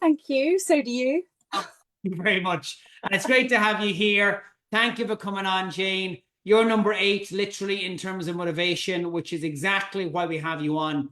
thank you. So do you. Thank you very much. And it's great to have you here. Thank you for coming on, Jane. You're number 8, literally, in terms of motivation, which is exactly why we have you on,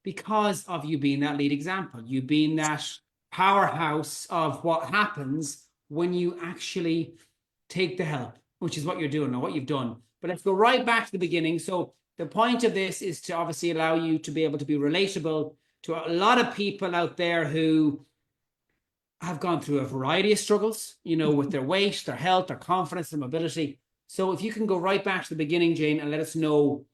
because of you being that lead example. You being that powerhouse of what happens when you actually take the help, which is what you're doing or what you've done. But let's go right back to the beginning. So the point of this is to obviously allow you to be able to be relatable to a lot of people out there who have gone through a variety of struggles, with their weight, their health, their confidence, their mobility. So if you can go right back to the beginning, Jane, and let us know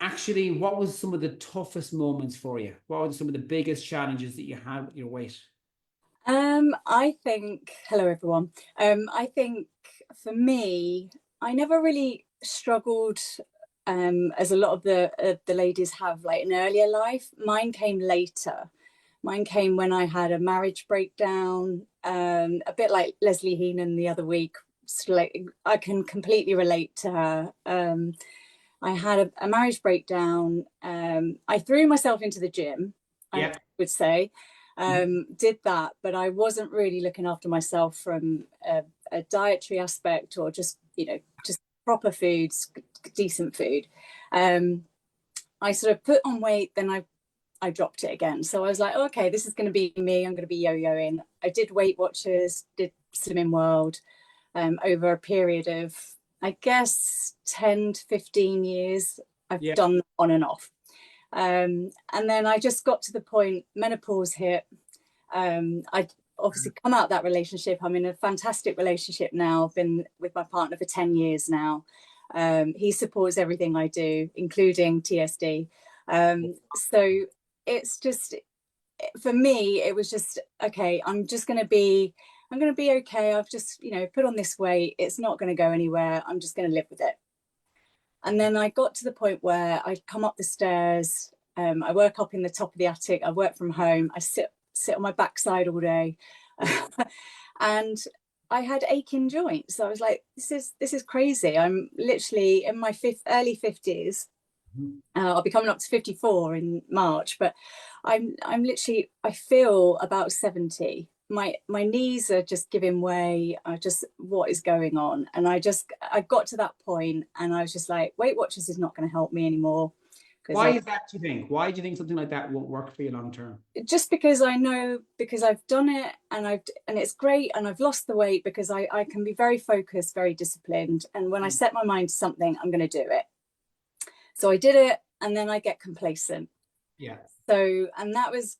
actually what was some of the toughest moments for you? What were some of the biggest challenges that you had with your weight? I think, hello everyone. I think for me, I never really struggled as a lot of the ladies have, like in earlier life. Mine came later. Mine came when I had a marriage breakdown, a bit like Leslie Heenan the other week. So like, I can completely relate to her. I had a marriage breakdown. I threw myself into the gym, I would say. Did that, but I wasn't really looking after myself from a dietary aspect, or just just proper foods, decent food. I sort of put on weight, then I dropped it again. So I was like, oh, okay, this is going to be me. I'm going to be yo-yoing. I did Weight Watchers, did Slimming World over a period of, I guess, 10 to 15 years. I've done on and off. And then I just got to the point, menopause hit. I obviously come out of that relationship. I'm in a fantastic relationship now. I've been with my partner for 10 years now. He supports everything I do, including TSD. So it's just, for me, it was just, okay, I'm going to be okay. I've just, put on this weight. It's not going to go anywhere. I'm just going to live with it. And then I got to the point where I'd come up the stairs. I work up in the top of the attic. I work from home. I sit on my backside all day. And I had aching joints. So I was like, this is crazy. I'm literally in my early 50s. I'll be coming up to 54 in March, but I'm literally, I feel about 70. My knees are just giving way. What is going on? And I got to that point, and I was just like, Weight Watchers is not going to help me anymore. Why is that, do you think? Why do you think something like that won't work for you long term? Just because I know, because I've done it, and it's great, and I've lost the weight because I can be very focused, very disciplined. And when I set my mind to something, I'm going to do it. So I did it, and then I get complacent. Yeah. So, and that was,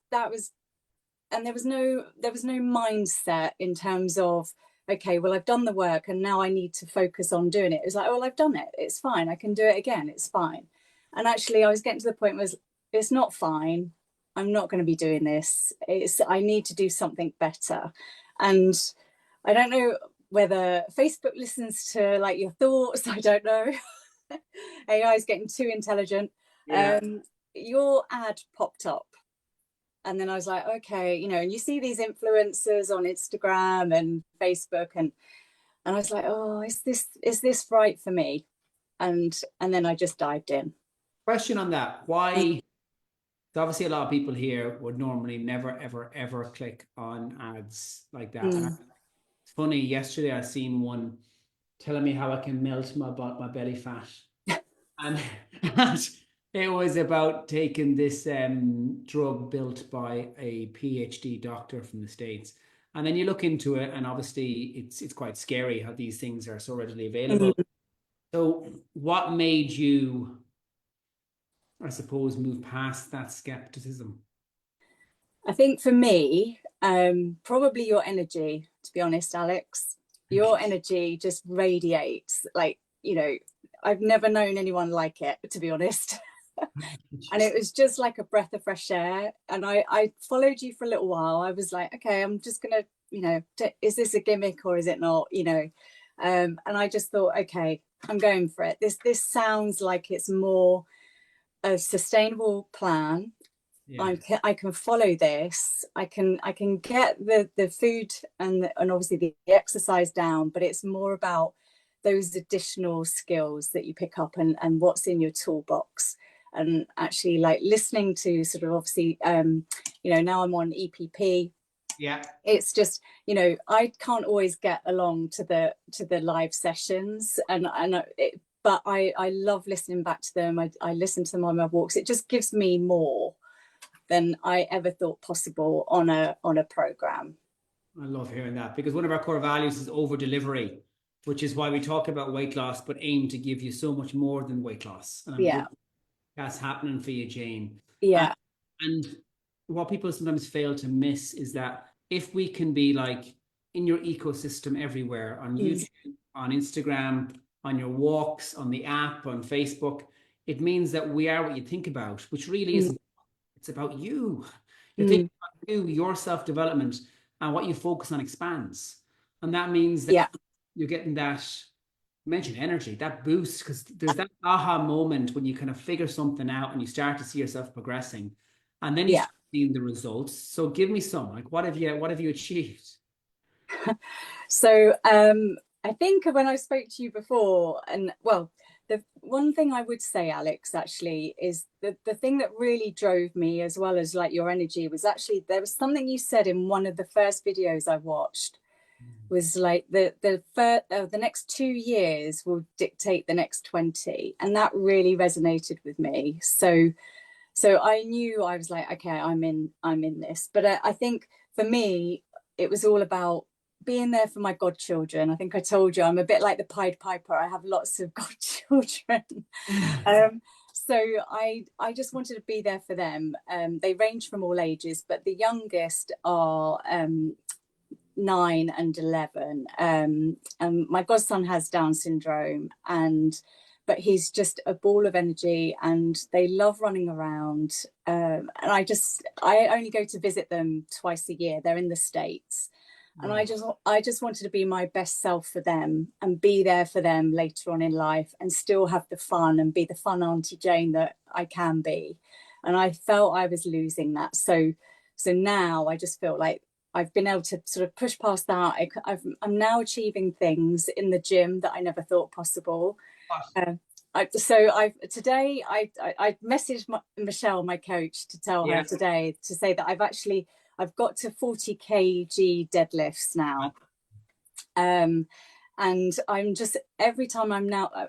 and there was no mindset in terms of, okay, well, I've done the work and now I need to focus on doing it. It was like, oh, well, I've done it. It's fine. I can do it again. It's fine. And actually I was getting to the point where it's not fine. I'm not going to be doing this. I need to do something better. And I don't know whether Facebook listens to like your thoughts. I don't know. AI is getting too intelligent. Yeah. Your ad popped up, and then I was like, okay, and you see these influencers on Instagram and Facebook, and I was like, oh, is this right for me? And then I just dived in. Question on that: why? Obviously, a lot of people here would normally never, ever, ever click on ads like that. It's funny. Yesterday, I seen one telling me how I can melt my belly fat. And it was about taking this drug built by a PhD doctor from the States. And then you look into it, and obviously it's quite scary how these things are so readily available. So what made you, I suppose, move past that skepticism? I think for me, probably your energy, to be honest, Alex. Your energy just radiates, like, I've never known anyone like it, to be honest. And it was just like a breath of fresh air. And I followed you for a little while. I was like, okay, I'm just going to, is this a gimmick or is it not, and I just thought, okay, I'm going for it. This sounds like it's more a sustainable plan. Yeah. I can follow this. I can get the food and obviously the exercise down, but it's more about those additional skills that you pick up and what's in your toolbox. And actually, like, listening to sort of, obviously, now I'm on EPP, Yeah. It's just, I can't always get along to the live sessions, but I love listening back to them. I listen to them on my walks. It just gives me more than I ever thought possible on a program. I love hearing that, because one of our core values is over delivery, which is why we talk about weight loss, but aim to give you so much more than weight loss. And I'm Yeah. hoping that's happening for you, Jane. Yeah. And what people sometimes fail to miss is that if we can be like in your ecosystem everywhere, on YouTube, on Instagram, on your walks, on the app, on Facebook, it means that we are what you think about, which really isn't. It's about you. You think about you, your self-development, and what you focus on expands. And that means that you're getting that, mention energy, that boost, because there's that aha moment when you kind of figure something out and you start to see yourself progressing, and then you start seeing the results. So give me some, like, what have you achieved? So I think when I spoke to you before, and well, the one thing I would say, Alex, actually, is the thing that really drove me, as well as like your energy, was actually there was something you said in one of the first videos I watched, was like the next 2 years will dictate the next 20, and that really resonated with me. So I knew, I was like, okay, I'm in this. But I think for me, it was all about being there for my godchildren. I think I told you I'm a bit like the Pied Piper. I have lots of godchildren. So I just wanted to be there for them. They range from all ages, but the youngest are 9 and 11. And my godson has Down syndrome, but he's just a ball of energy, and they love running around. And I only go to visit them twice a year. They're in the States. And I just wanted to be my best self for them and be there for them later on in life, and still have the fun and be the fun Auntie Jane that I can be. And I felt I was losing that. So now I just feel like I've been able to sort of push past that. I'm now achieving things in the gym that I never thought possible. Today I messaged Michelle, my coach, to tell her today, to say that I've got to 40 kg deadlifts now. And I'm just, every time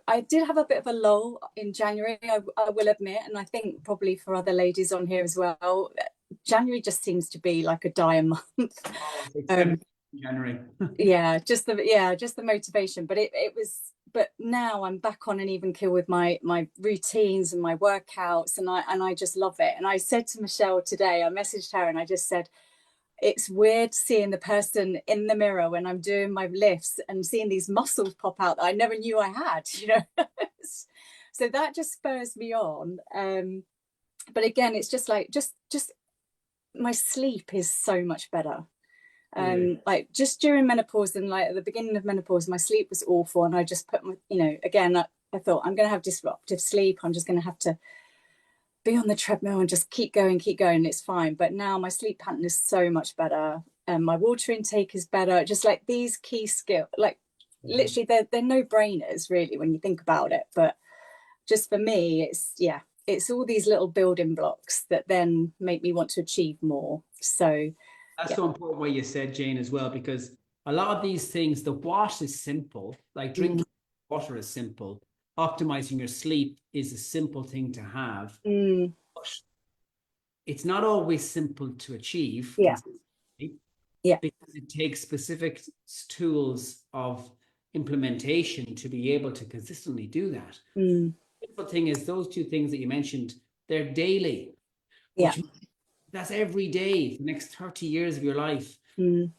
I did have a bit of a lull in January, I will admit, and I think probably for other ladies on here as well, January just seems to be like a dire month. January. just the motivation, but now I'm back on an even keel with my routines and my workouts, and I just love it. And I said to Michelle today, I messaged her and I just said, it's weird seeing the person in the mirror when I'm doing my lifts and seeing these muscles pop out that I never knew I had, So that just spurs me on. But again, it's just like, just my sleep is so much better. Like just during menopause, and like at the beginning of menopause, my sleep was awful, and I just put again, I thought, I'm going to have disruptive sleep, I'm just going to have to be on the treadmill and just keep going, it's fine. But now my sleep pattern is so much better, and my water intake is better. Just like these key skills, like literally they're no-brainers really when you think about it, but just for me, it's all these little building blocks that then make me want to achieve more. So that's so important what you said, Jane, as well, because a lot of these things, the what is simple, like drinking water is simple, optimizing your sleep is a simple thing to have, but it's not always simple to achieve. Because it takes specific tools of implementation to be able to consistently do that. The simple thing is, those two things that you mentioned, they're daily. That's every day for the next 30 years of your life. Traveling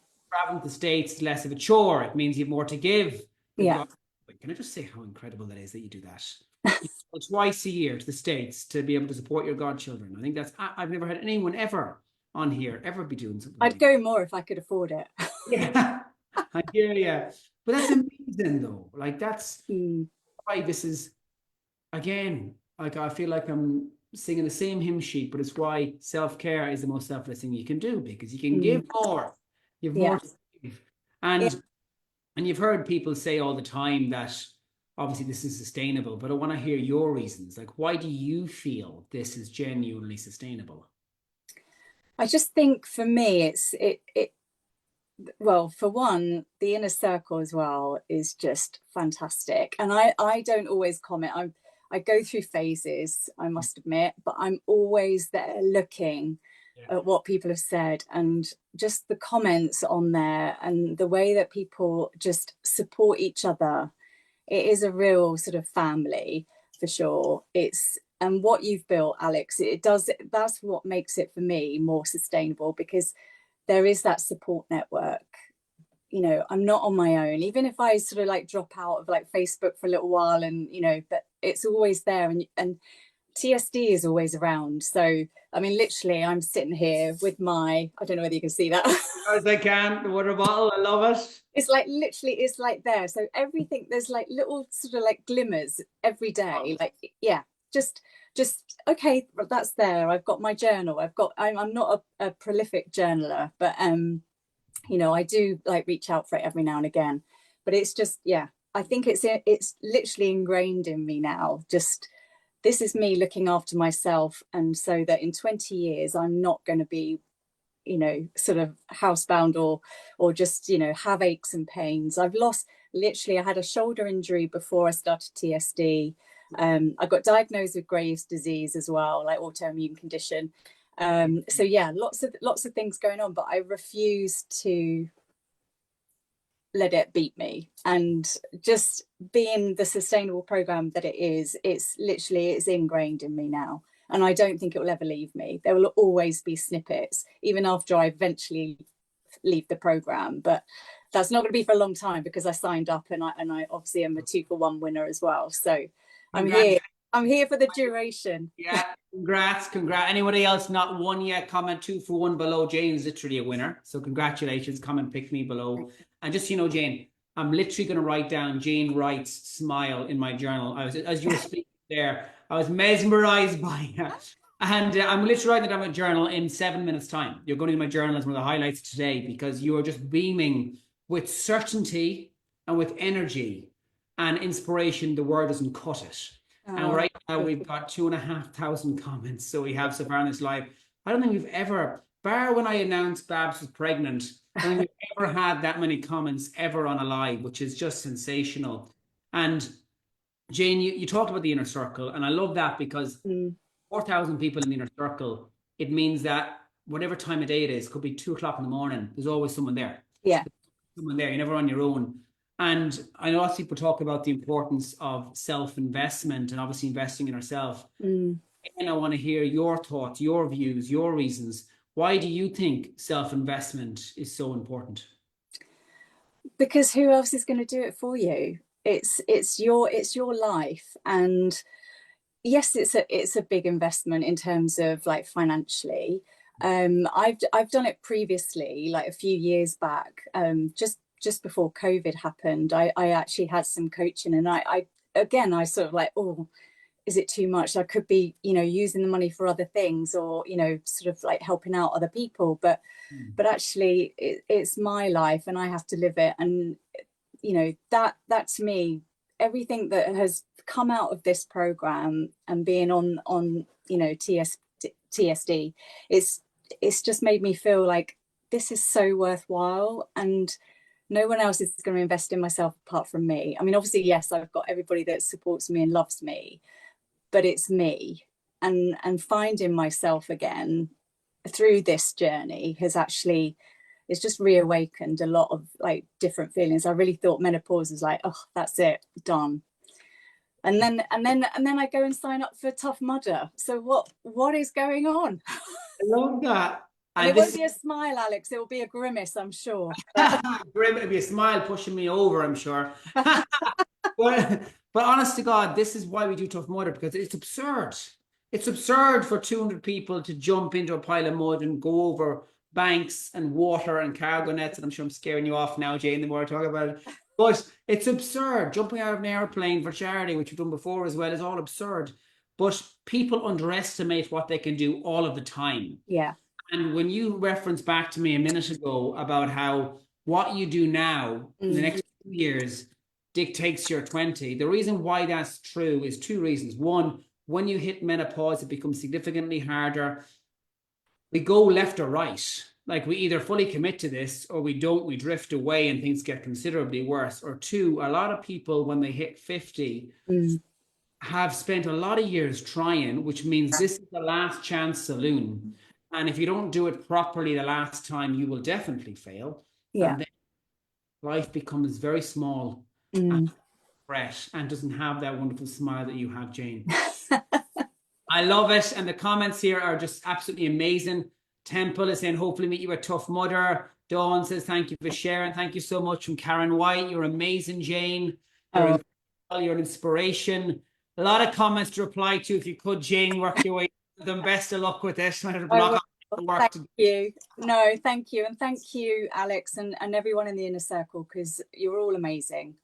to the States is less of a chore. It means you have more to give. Can I just say how incredible that is that you do that? You go twice a year to the States to be able to support your godchildren. I think I've never had anyone ever on here ever be doing something. I'd go more if I could afford it. I hear you. But that's amazing though. Like that's why this is, again, like I feel like I'm singing the same hymn sheet, but it's why self-care is the most selfless thing you can do, because you can give more. You have more to give. And you've heard people say all the time that obviously this is sustainable, but I want to hear your reasons. Like, why do you feel this is genuinely sustainable? I just think for me, well, for one, the inner circle as well is just fantastic. And I don't always comment. I go through phases, I must admit, but I'm always there looking at what people have said, and just the comments on there and the way that people just support each other. It is a real sort of family for sure. It's and what you've built, Alex, it does, that's what makes it for me more sustainable, because there is that support network. You know, I'm not on my own, even if I sort of like drop out of like Facebook for a little while, and you know, but it's always there. And TSD is always around. So I mean, literally I'm sitting here with my, I don't know whether you can see that. As I can, the water bottle, I love it. It's like literally, it's like there. So everything, there's like little sort of like glimmers every day. Like, yeah, just okay, that's there. I've got my journal. I'm not a prolific journaler, but you know, I do like reach out for it every now and again. But it's just, yeah, I think it's literally ingrained in me now. Just this is me looking after myself, and so that in 20 years I'm not going to be, you know, sort of housebound or just, you know, have aches and pains. I've lost, literally, I had a shoulder injury before I started TSD. I got diagnosed with Graves' disease as well, like autoimmune condition. So yeah, lots of things going on, but I refuse to let it beat me. And just being the sustainable program that it is, it's literally, it's ingrained in me now. And I don't think it will ever leave me. There will always be snippets, even after I eventually leave the program. But that's not going to be for a long time, because I signed up, and I obviously am a 2-for-1 winner as well. So I'm here. I'm here for the duration. Yeah, congrats. Anybody else not won yet? Comment 2-for-1 below. Jane's literally a winner. So congratulations. Comment pick me below. And just, you know, Jane, I'm literally going to write down Jane Wright's smile in my journal. As you were speaking there, I was mesmerized by it. And I'm literally writing it down my journal in 7 minutes time. You're going to be my journal as one of the highlights today, because you are just beaming with certainty and with energy and inspiration. The word doesn't cut it. And right now we've got 2,500 comments. So we have so far in this live. I don't think we've ever, bar when I announced Babs was pregnant, I don't think we've ever had that many comments ever on a live, which is just sensational. And Jane, you talked about the inner circle, and I love that, because 4,000 people in the inner circle, it means that whatever time of day it is, could be 2 o'clock in the morning, there's always someone there. Yeah. Someone there, you're never on your own. And I know lots of people talk about the importance of self-investment and obviously investing in ourselves. And I want to hear your thoughts, your views, your reasons. Why do you think self-investment is so important? Because who else is going to do it for you? It's your life. And yes, it's a big investment in terms of like financially. I've done it previously, like a few years back, just before COVID happened. I actually had some coaching, and I sort of like, oh, is it too much? I could be, you know, using the money for other things, or, you know, sort of like helping out other people. But actually it's my life, and I have to live it. And, you know, that to me, everything that has come out of this program and being on, you know, TSD, it's just made me feel like this is so worthwhile, and no one else is going to invest in myself apart from me. I mean, obviously, yes, I've got everybody that supports me and loves me, but it's me. And finding myself again through this journey has actually, it's just reawakened a lot of like different feelings. I really thought menopause was like, oh, that's it, done. And then I go and sign up for Tough Mudder. So what is going on? I love that. And it won't be a smile, Alex. It will be a grimace, I'm sure. It'll be a smile pushing me over, I'm sure. but honest to God, this is why we do Tough Mudder, because it's absurd. It's absurd for 200 people to jump into a pile of mud and go over banks and water and cargo nets. And I'm sure I'm scaring you off now, Jane, the more I talk about it. But it's absurd. Jumping out of an airplane for charity, which we've done before as well, is all absurd. But people underestimate what they can do all of the time. Yeah. And when you reference back to me a minute ago about how what you do now in the next 2 years dictates your 20, the reason why that's true is 2 reasons. One, when you hit menopause, it becomes significantly harder. We go left or right. like we either fully commit to this or we don't, we drift away and things get considerably worse. Or two, a lot of people when they hit 50 have spent a lot of years trying, which means this is the last chance saloon. And if you don't do it properly the last time, you will definitely fail. Yeah. And then life becomes very small and fresh and doesn't have that wonderful smile that you have, Jane. I love it. And the comments here are just absolutely amazing. Temple is saying, hopefully meet you a tough mother. Dawn says, thank you for sharing. Thank you so much. From Karen White, you're amazing, Jane. You're an inspiration. A lot of comments to reply to. If you could, Jane, work your way through them. Best of luck with this. Thank you. No, thank you. And thank you, Alex, and everyone in the inner circle, because you're all amazing.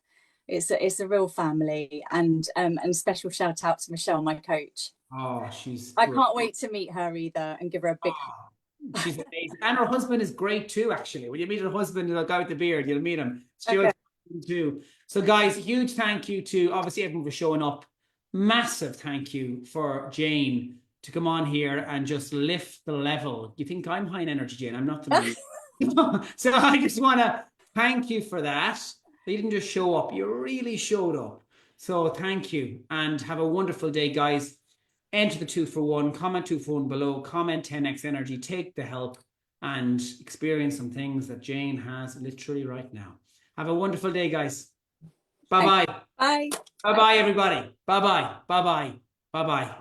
It's a real family. And special shout out to Michelle, my coach. Oh, she's I can't wait to meet her either and give her a big hug. She's amazing. And her husband is great too, actually. When you meet her husband, the guy with the beard, you'll meet him. Stuart too. So guys, huge thank you to obviously everyone for showing up. Massive thank you for Jane to come on here and just lift the level. You think I'm high in energy, Jane? I'm not the So I just want to thank you for that. You didn't just show up, you really showed up. So thank you and have a wonderful day, guys. Enter the 2 for 1, comment 2 for 1 below, comment 10x energy, take the help and experience some things that Jane has literally right now. Have a wonderful day, guys. Bye-bye. Bye. Bye-bye, everybody. Bye-bye. Bye-bye. Bye-bye.